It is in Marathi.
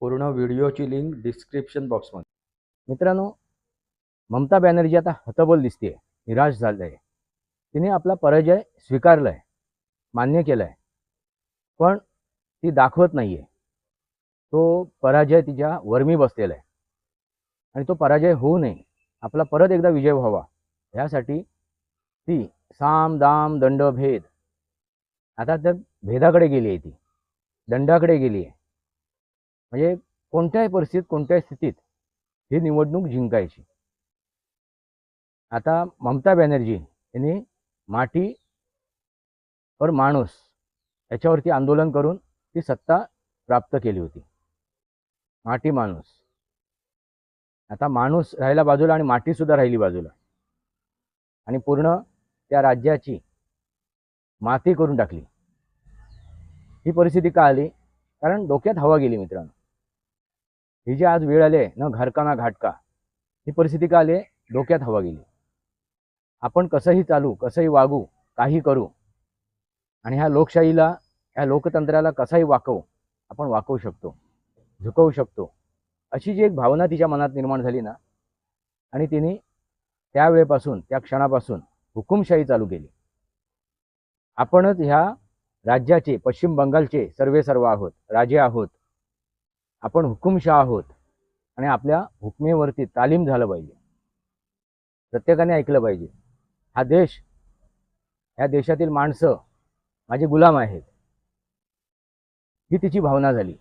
पूर्ण व्हिडिओची लिंक डिस्क्रिप्शन बॉक्समध्ये. मित्रांनो, ममता बॅनर्जी आता हतबल दिसते, निराश झालं आहे. तिने आपला पराजय स्वीकारला आहे, मान्य केला आहे, पण ती दाखवत नाही आहे. तो पराजय तिच्या वर्मी बसलेला आहे आणि तो पराजय होऊ नये, आपला परत एकदा विजय व्हावा यासाठी ती साम दाम दंड भेद, आता त्या भेदाकडे गेली आहे, ती दंडाकडे गेली आहे. म्हणजे कोणत्याही परिस्थितीत, कोणत्याही स्थितीत ही निवडणूक जिंकायची. आता ममता बॅनर्जी यांनी माटी और माणूस याच्यावरती आंदोलन करून ती सत्ता प्राप्त केली होती. माटी माणूस, आता माणूस राहिला बाजूला आणि माटीसुद्धा राहिली बाजूला आणि पूर्ण त्या राज्याची माती करून टाकली. ही परिस्थिती का आली? कारण डोक्यात हवा गेली मित्रांनो. ही जी आज वेळ आली ना घरका ना घाटका, ही परिस्थिती का आली? डोक्यात हवा गेली. आपण कसंही चालू, कसंही वागू, काही करू आणि ह्या लोकशाहीला, ह्या लोकतंत्राला कसाही वाकवू, आपण वाकवू शकतो, झुकवू शकतो, अशी जी एक भावना तिच्या मनात निर्माण झाली ना, आणि तिने त्यावेळेपासून, त्या क्षणापासून हुकुमशाही चालू केली. आपणच ह्या राज्याचे, पश्चिम बंगालचे सर्वेसर्वा आहोत, राजे आहोत, आपण हुकुमशाह आहोत आणि आपल्या हुकमेवरती तालीम झालं पाहिजे. प्रत्येकाने ऐकलं पाहिजे. हा देश, ह्या देशातील माणसं माझे गुलाम आहेत, ही तिची भावना झाली.